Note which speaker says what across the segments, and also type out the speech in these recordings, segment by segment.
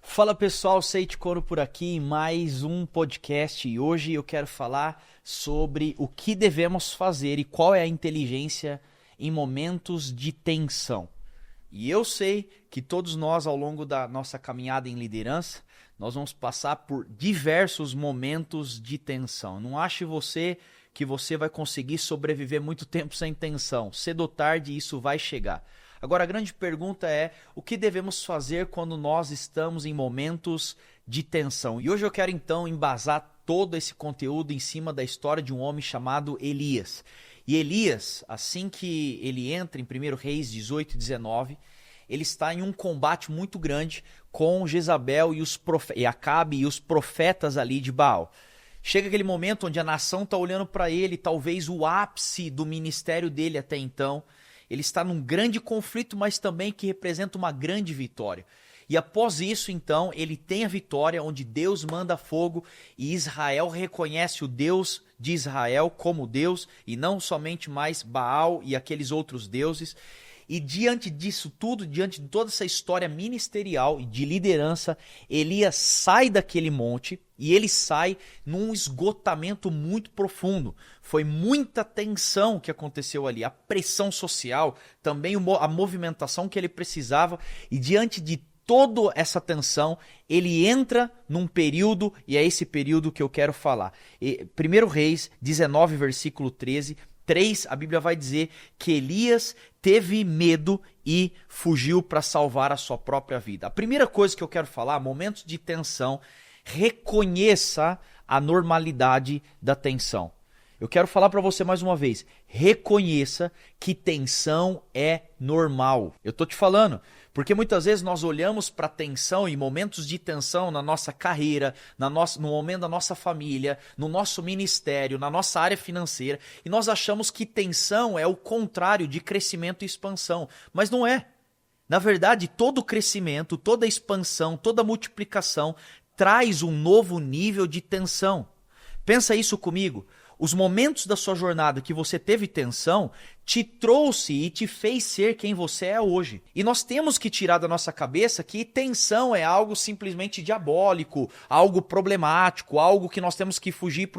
Speaker 1: Fala pessoal, Seite Coro por aqui, mais um podcast e hoje eu quero falar sobre o que devemos fazer e qual é a inteligência em momentos de tensão. E eu sei que todos nós ao longo da nossa caminhada em liderança, nós vamos passar por diversos momentos de tensão. Não ache você que você vai conseguir sobreviver muito tempo sem tensão. Cedo ou tarde isso vai chegar. Agora a grande pergunta é, o que devemos fazer quando nós estamos em momentos de tensão? E hoje eu quero então embasar todo esse conteúdo em cima da história de um homem chamado Elias. E Elias, assim que ele entra em 1 Reis 18 e 19, ele está em um combate muito grande com Jezabel e Acabe e os profetas ali de Baal. Chega aquele momento onde a nação está olhando para ele, talvez o ápice do ministério dele até então. Ele está num grande conflito, mas também que representa uma grande vitória. E após isso, então, ele tem a vitória onde Deus manda fogo e Israel reconhece o Deus de Israel como Deus e não somente mais Baal e aqueles outros deuses. E diante disso tudo, diante de toda essa história ministerial e de liderança, Elias sai daquele monte e ele sai num esgotamento muito profundo. Foi muita tensão que aconteceu ali, a pressão social, também a movimentação que ele precisava. E diante de toda essa tensão, ele entra num período, e é esse período que eu quero falar. 1 Reis 19, versículo 13, a Bíblia vai dizer que Elias teve medo e fugiu para salvar a sua própria vida. A primeira coisa que eu quero falar, momentos de tensão, reconheça a normalidade da tensão. Eu quero falar para você mais uma vez, reconheça que tensão é normal. Eu tô te falando, porque muitas vezes nós olhamos para tensão e momentos de tensão na nossa carreira, no momento da nossa família, no nosso ministério, na nossa área financeira, e nós achamos que tensão é o contrário de crescimento e expansão, mas não é. Na verdade, todo crescimento, toda expansão, toda multiplicação traz um novo nível de tensão. Pensa isso comigo. Os momentos da sua jornada que você teve tensão te trouxe e te fez ser quem você é hoje. E nós temos que tirar da nossa cabeça que tensão é algo simplesmente diabólico, algo problemático, algo que nós temos que fugir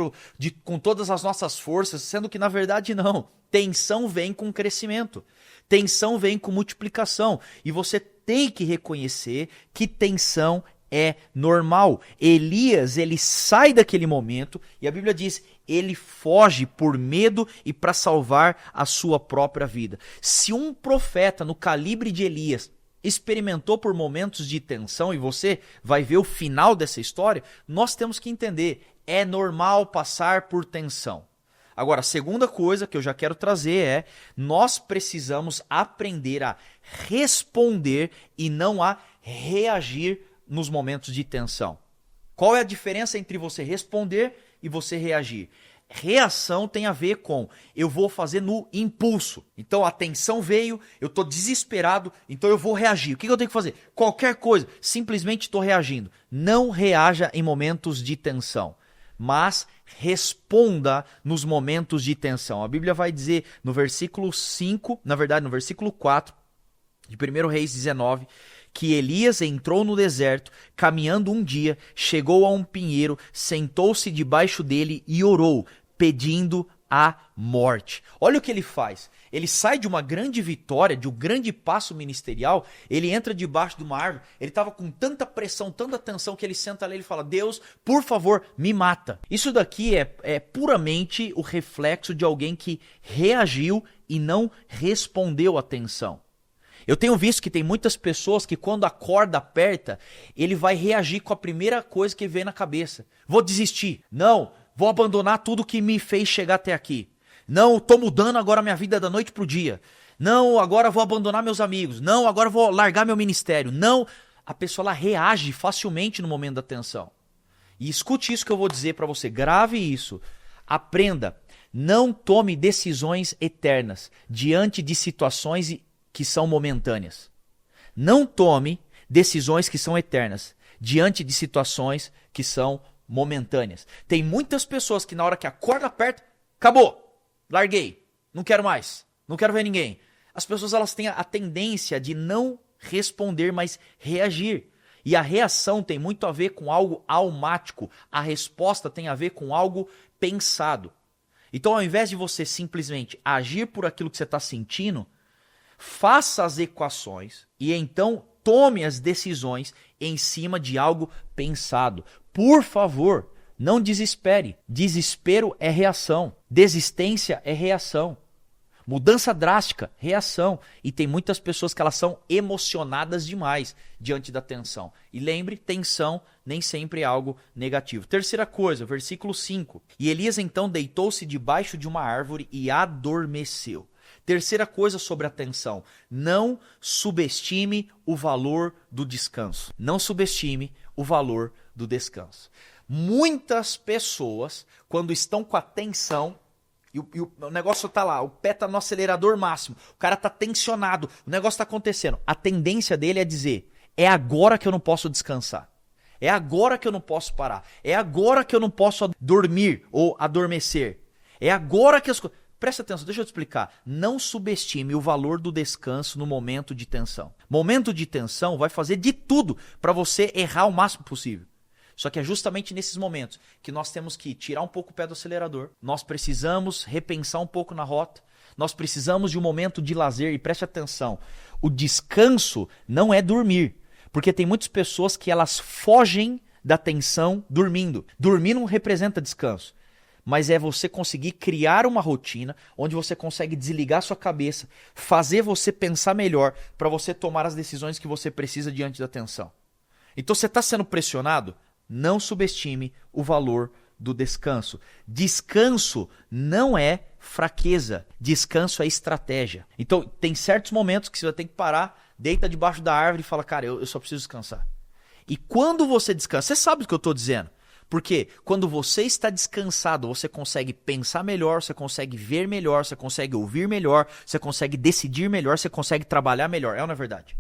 Speaker 1: com todas as nossas forças, sendo que na verdade não. Tensão vem com crescimento, tensão vem com multiplicação e você tem que reconhecer que tensão é normal. Elias, ele sai daquele momento e a Bíblia diz, ele foge por medo e para salvar a sua própria vida. Se um profeta no calibre de Elias experimentou por momentos de tensão e você vai ver o final dessa história, nós temos que entender, é normal passar por tensão. Agora, a segunda coisa que eu já quero trazer é, nós precisamos aprender a responder e não a reagir nos momentos de tensão. Qual é a diferença entre você responder e você reagir? Reação tem a ver com eu vou fazer no impulso. Então a tensão veio, eu estou desesperado, então eu vou reagir. O que eu tenho que fazer? Qualquer coisa, simplesmente estou reagindo. Não reaja em momentos de tensão, mas responda nos momentos de tensão. A Bíblia vai dizer no versículo 5, na verdade no versículo 4 de 1 Reis 19, que Elias entrou no deserto, caminhando um dia, chegou a um pinheiro, sentou-se debaixo dele e orou, pedindo a morte. Olha o que ele faz. Ele sai de uma grande vitória, de um grande passo ministerial, ele entra debaixo de uma árvore, ele estava com tanta pressão, tanta tensão, que ele senta ali e fala, Deus, por favor, me mata. Isso daqui é puramente o reflexo de alguém que reagiu e não respondeu à tensão. Eu tenho visto que tem muitas pessoas que quando a corda aperta, ele vai reagir com a primeira coisa que vem na cabeça. Vou desistir. Não, vou abandonar tudo que me fez chegar até aqui. Não, estou mudando agora minha vida da noite para o dia. Não, agora vou abandonar meus amigos. Não, agora vou largar meu ministério. Não, a pessoa ela reage facilmente no momento da tensão. E escute isso que eu vou dizer para você, grave isso. Aprenda, não tome decisões eternas diante de situações que são momentâneas. Não tome decisões que são eternas diante de situações que são momentâneas. Tem muitas pessoas que na hora que a corda aperta, acabou, larguei, não quero mais, não quero ver ninguém. As pessoas elas têm a tendência de não responder, mas reagir. E a reação tem muito a ver com algo almático. A resposta tem a ver com algo pensado. Então, ao invés de você simplesmente agir por aquilo que você está sentindo, faça as equações e então tome as decisões em cima de algo pensado. Por favor, não desespere. Desespero é reação. Desistência é reação. Mudança drástica, reação. E tem muitas pessoas que elas são emocionadas demais diante da tensão. E lembre, tensão nem sempre é algo negativo. Terceira coisa, versículo 5. E Elias então deitou-se debaixo de uma árvore e adormeceu. Terceira coisa sobre a tensão, não subestime o valor do descanso. Não subestime o valor do descanso. Muitas pessoas, quando estão com a tensão, e o negócio está lá, o pé está no acelerador máximo, o cara está tensionado, o negócio está acontecendo. A tendência dele é dizer, é agora que eu não posso descansar. É agora que eu não posso parar. É agora que eu não posso dormir ou adormecer. É agora que as coisas... Presta atenção, deixa eu te explicar. Não subestime o valor do descanso no momento de tensão. Momento de tensão vai fazer de tudo para você errar o máximo possível. Só que é justamente nesses momentos que nós temos que tirar um pouco o pé do acelerador. Nós precisamos repensar um pouco na rota. Nós precisamos de um momento de lazer. E preste atenção, o descanso não é dormir. Porque tem muitas pessoas que elas fogem da tensão dormindo. Dormir não representa descanso. Mas é você conseguir criar uma rotina onde você consegue desligar sua cabeça, fazer você pensar melhor para você tomar as decisões que você precisa diante da tensão. Então você está sendo pressionado? Não subestime o valor do descanso. Descanso não é fraqueza. Descanso é estratégia. Então tem certos momentos que você vai ter que parar, deita debaixo da árvore e fala, cara, eu só preciso descansar. E quando você descansa, você sabe o que eu estou dizendo. Porque quando você está descansado, você consegue pensar melhor, você consegue ver melhor, você consegue ouvir melhor, você consegue decidir melhor, você consegue trabalhar melhor. É ou não é verdade?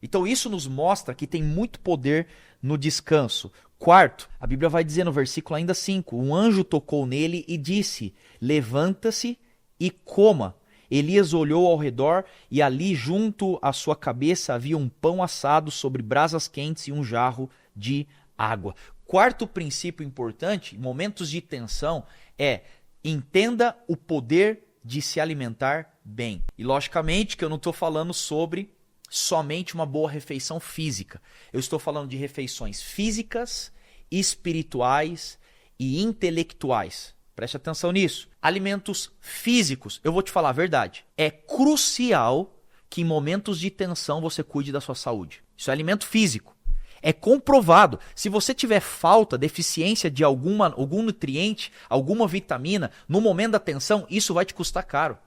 Speaker 1: Então isso nos mostra que tem muito poder no descanso. Quarto, a Bíblia vai dizer no versículo ainda 5, um anjo tocou nele e disse, levanta-se e coma. Elias olhou ao redor e ali junto à sua cabeça havia um pão assado sobre brasas quentes e um jarro de água. Quarto princípio importante, em momentos de tensão, é entenda o poder de se alimentar bem. E logicamente que eu não estou falando sobre somente uma boa refeição física. Eu estou falando de refeições físicas, espirituais e intelectuais. Preste atenção nisso. Alimentos físicos, eu vou te falar a verdade. É crucial que em momentos de tensão você cuide da sua saúde. Isso é alimento físico. É comprovado. Se você tiver falta, deficiência de algum nutriente, alguma vitamina, no momento da tensão, isso vai te custar caro.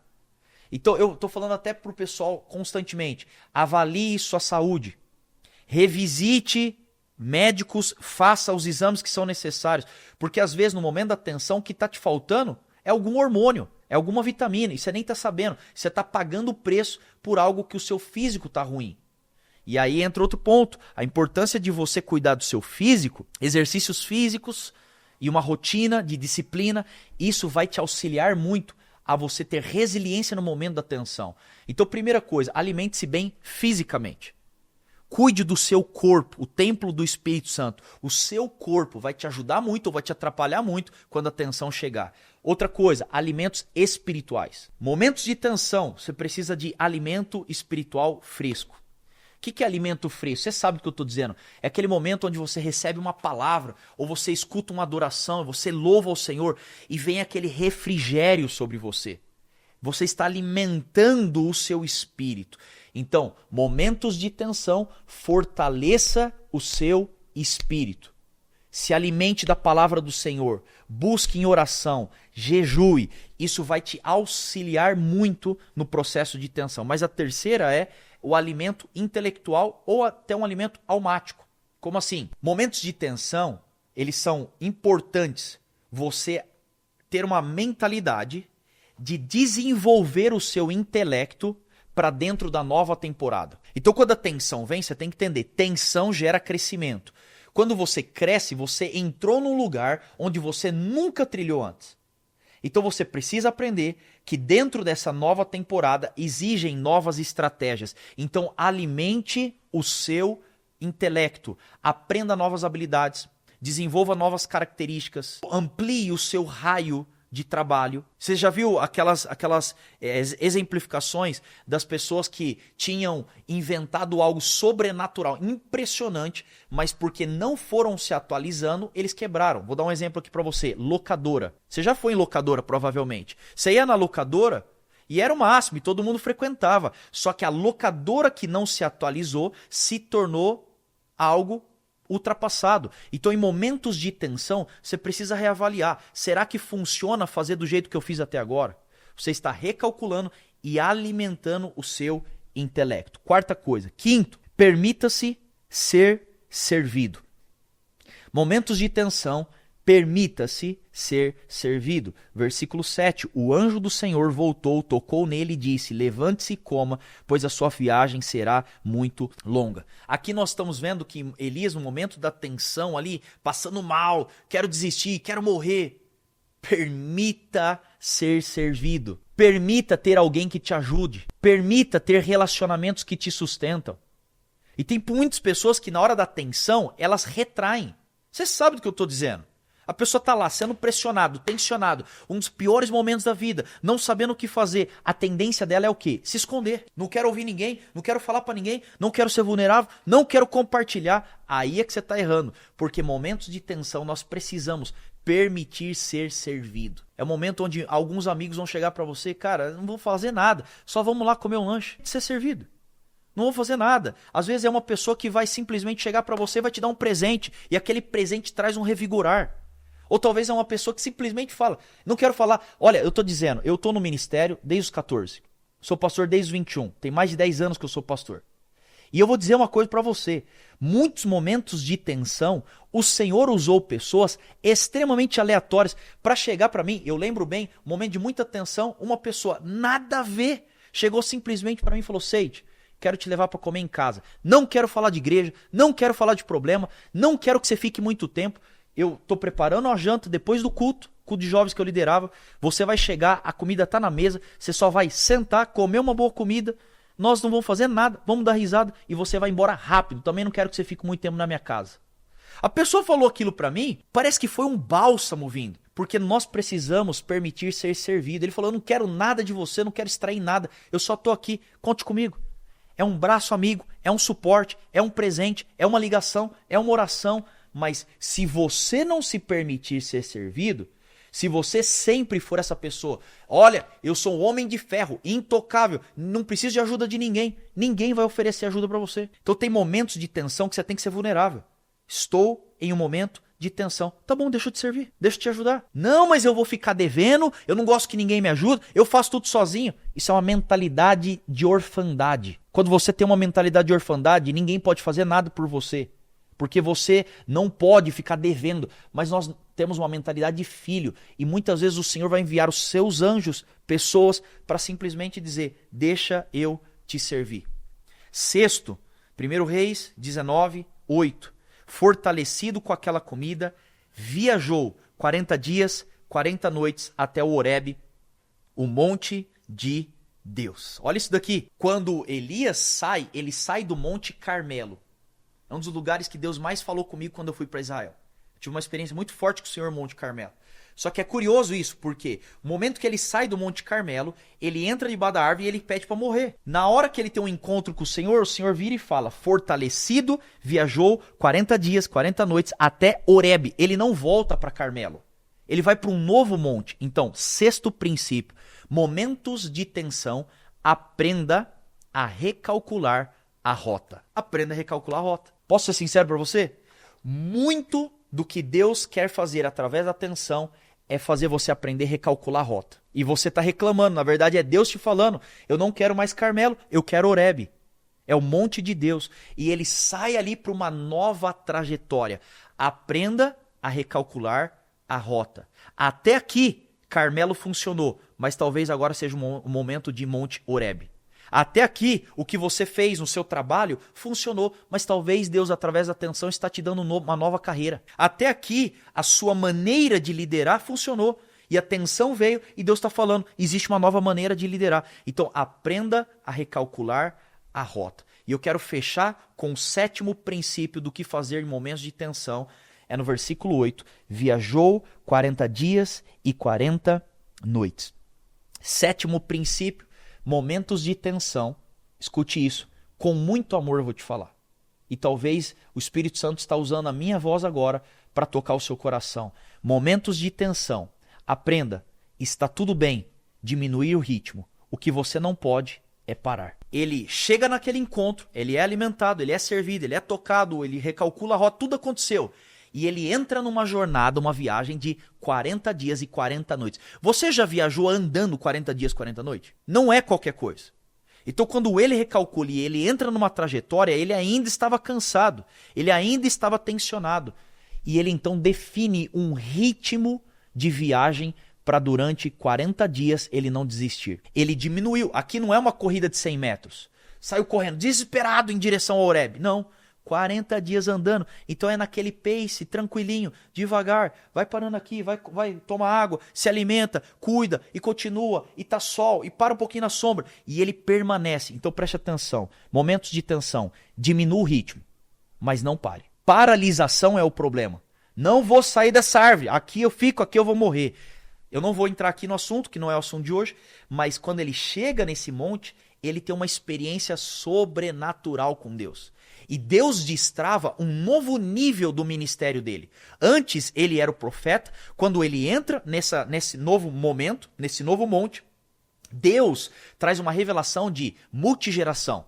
Speaker 1: Então eu estou falando até para o pessoal constantemente. Avalie sua saúde. Revisite médicos, faça os exames que são necessários. Porque às vezes no momento da tensão o que está te faltando é algum hormônio, é alguma vitamina. E você nem está sabendo. Você está pagando o preço por algo que o seu físico está ruim. E aí entra outro ponto, a importância de você cuidar do seu físico, exercícios físicos e uma rotina de disciplina, isso vai te auxiliar muito a você ter resiliência no momento da tensão. Então, primeira coisa, alimente-se bem fisicamente. Cuide do seu corpo, o templo do Espírito Santo. O seu corpo vai te ajudar muito ou vai te atrapalhar muito quando a tensão chegar. Outra coisa, alimentos espirituais. Momentos de tensão, você precisa de alimento espiritual fresco. O que é alimento fresco? Você sabe o que eu estou dizendo. É aquele momento onde você recebe uma palavra, ou você escuta uma adoração, você louva ao Senhor e vem aquele refrigério sobre você. Você está alimentando o seu espírito. Então, momentos de tensão, fortaleça o seu espírito. Se alimente da palavra do Senhor, busque em oração, jejue. Isso vai te auxiliar muito no processo de tensão. Mas a terceira é o alimento intelectual ou até um alimento almático. Como assim? Momentos de tensão, eles são importantes. Você ter uma mentalidade de desenvolver o seu intelecto para dentro da nova temporada. Então, quando a tensão vem, você tem que entender, tensão gera crescimento. Quando você cresce, você entrou num lugar onde você nunca trilhou antes. Então você precisa aprender que dentro dessa nova temporada exigem novas estratégias. Então alimente o seu intelecto, aprenda novas habilidades, desenvolva novas características, amplie o seu raio de trabalho. Você já viu aquelas exemplificações das pessoas que tinham inventado algo sobrenatural, impressionante, mas porque não foram se atualizando, eles quebraram. Vou dar um exemplo aqui para você. Locadora. Você já foi em locadora, provavelmente. Você ia na locadora e era o máximo, e todo mundo frequentava. Só que a locadora que não se atualizou se tornou algo ultrapassado. Então, em momentos de tensão, você precisa reavaliar. Será que funciona fazer do jeito que eu fiz até agora? Você está recalculando e alimentando o seu intelecto. Quarta coisa. Quinto, permita-se ser servido. Momentos de tensão, permita-se ser servido. Versículo 7. O anjo do Senhor voltou, tocou nele e disse: levante-se e coma, pois a sua viagem será muito longa. Aqui nós estamos vendo que Elias, no momento da tensão ali, passando mal, quero desistir, quero morrer. Permita ser servido. Permita ter alguém que te ajude. Permita ter relacionamentos que te sustentam. E tem muitas pessoas que na hora da tensão, elas retraem. Você sabe do que eu estou dizendo. A pessoa está lá sendo pressionado, tensionado, um dos piores momentos da vida, não sabendo o que fazer. A tendência dela é o quê? Se esconder. Não quero ouvir ninguém, não quero falar para ninguém, não quero ser vulnerável, não quero compartilhar. Aí é que você está errando, porque momentos de tensão nós precisamos permitir ser servido. É o momento onde alguns amigos vão chegar para você, cara, não vou fazer nada, só vamos lá comer um lanche, ser servido. Não vou fazer nada. Às vezes é uma pessoa que vai simplesmente chegar para você e vai te dar um presente, e aquele presente traz um revigorar. Ou talvez é uma pessoa que simplesmente fala, não quero falar, olha, eu estou dizendo, eu estou no ministério desde os 14, sou pastor desde os 21, tem mais de 10 anos que eu sou pastor. E eu vou dizer uma coisa para você, muitos momentos de tensão, o Senhor usou pessoas extremamente aleatórias para chegar para mim. Eu lembro bem, um momento de muita tensão, uma pessoa nada a ver, chegou simplesmente para mim e falou: Seide, quero te levar para comer em casa, não quero falar de igreja, não quero falar de problema, não quero que você fique muito tempo. Eu estou preparando a janta depois do culto de jovens que eu liderava. Você vai chegar, a comida está na mesa, você só vai sentar, comer uma boa comida, nós não vamos fazer nada, vamos dar risada e você vai embora rápido. Também não quero que você fique muito tempo na minha casa. A pessoa falou aquilo para mim, parece que foi um bálsamo vindo, porque nós precisamos permitir ser servido. Ele falou: eu não quero nada de você, não quero extrair nada, eu só estou aqui, conte comigo. É um braço amigo, é um suporte, é um presente, é uma ligação, é uma oração. Mas se você não se permitir ser servido, se você sempre for essa pessoa, olha, eu sou um homem de ferro, intocável, não preciso de ajuda de ninguém, ninguém vai oferecer ajuda para você. Então tem momentos de tensão que você tem que ser vulnerável. Estou em um momento de tensão. Tá bom, deixa eu te servir, deixa eu te ajudar. Não, mas eu vou ficar devendo, eu não gosto que ninguém me ajude, eu faço tudo sozinho. Isso é uma mentalidade de orfandade. Quando você tem uma mentalidade de orfandade, ninguém pode fazer nada por você. Porque você não pode ficar devendo, mas nós temos uma mentalidade de filho. E muitas vezes o Senhor vai enviar os seus anjos, pessoas, para simplesmente dizer: deixa eu te servir. Sexto, 1 Reis 19, 8. Fortalecido com aquela comida, viajou 40 dias, 40 noites até o Horebe, o monte de Deus. Olha isso daqui. Quando Elias sai, ele sai do Monte Carmelo. É um dos lugares que Deus mais falou comigo quando eu fui para Israel. Eu tive uma experiência muito forte com o Senhor Monte Carmelo. Só que é curioso isso, porque no momento que ele sai do Monte Carmelo, ele entra debaixo da árvore e ele pede para morrer. Na hora que ele tem um encontro com o Senhor vira e fala: fortalecido, viajou 40 dias, 40 noites até Horebe. Ele não volta para Carmelo. Ele vai para um novo monte. Então, sexto princípio, momentos de tensão, aprenda a recalcular a rota. Aprenda a recalcular a rota. Posso ser sincero para você? Muito do que Deus quer fazer através da tensão é fazer você aprender a recalcular a rota. E você está reclamando, na verdade é Deus te falando: eu não quero mais Carmelo, eu quero Horebe. É o monte de Deus. E ele sai ali para uma nova trajetória. Aprenda a recalcular a rota. Até aqui, Carmelo funcionou, mas talvez agora seja um momento de Monte Horebe. Até aqui, o que você fez no seu trabalho funcionou, mas talvez Deus, através da tensão, está te dando uma nova carreira. Até aqui, a sua maneira de liderar funcionou, e a tensão veio e Deus está falando: existe uma nova maneira de liderar. Então, aprenda a recalcular a rota. E eu quero fechar com o 7º princípio do que fazer em momentos de tensão. É no versículo 8. Viajou 40 dias e 40 noites. 7º princípio, momentos de tensão. Escute isso. Com muito amor eu vou te falar. E talvez o Espírito Santo está usando a minha voz agora para tocar o seu coração. Momentos de tensão. Aprenda. Está tudo bem diminuir o ritmo. O que você não pode é parar. Ele chega naquele encontro, ele é alimentado, ele é servido, ele é tocado, ele recalcula a rota, tudo aconteceu. E ele entra numa jornada, uma viagem de 40 dias e 40 noites. Você já viajou andando 40 dias e 40 noites? Não é qualquer coisa. Então, quando ele recalcula e ele entra numa trajetória, ele ainda estava cansado, ele ainda estava tensionado. E ele então define um ritmo de viagem para durante 40 dias ele não desistir. Ele diminuiu. Aqui não é uma corrida de 100 metros. Saiu correndo desesperado em direção ao Horebe. Não. 40 dias andando. Então é naquele pace, tranquilinho, devagar. Vai parando aqui, vai tomar água, se alimenta, cuida e continua. E tá sol, e para um pouquinho na sombra. E ele permanece. Então preste atenção. Momentos de tensão. Diminua o ritmo, mas não pare. Paralisação é o problema. Não vou sair dessa árvore. Aqui eu fico, aqui eu vou morrer. Eu não vou entrar aqui no assunto, que não é o assunto de hoje, mas quando ele chega nesse monte, ele tem uma experiência sobrenatural com Deus. E Deus destrava um novo nível do ministério dele. Antes ele era o profeta, quando ele entra nesse novo momento, nesse novo monte, Deus traz uma revelação de multigeração.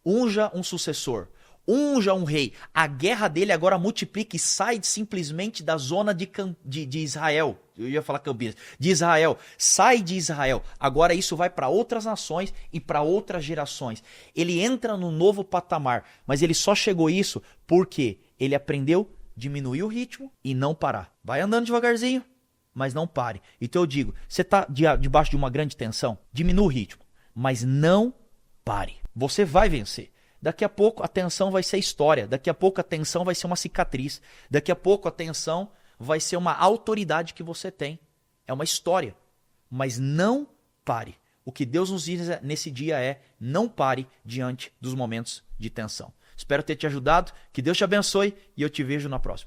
Speaker 1: Unja um sucessor. Unja um rei. A guerra dele agora multiplica e sai simplesmente da zona de Israel. Eu ia falar Campinas. De Israel. Sai de Israel. Agora isso vai para outras nações e para outras gerações. Ele entra no novo patamar. Mas ele só chegou a isso porque ele aprendeu a diminuir o ritmo e não parar. Vai andando devagarzinho, mas não pare. Então eu digo, você está debaixo de uma grande tensão? Diminua o ritmo, mas não pare. Você vai vencer. Daqui a pouco a tensão vai ser história. Daqui a pouco a tensão vai ser uma cicatriz. Daqui a pouco a tensão vai ser uma autoridade que você tem. É uma história. Mas não pare. O que Deus nos diz nesse dia é: não pare diante dos momentos de tensão. Espero ter te ajudado. Que Deus te abençoe e eu te vejo na próxima.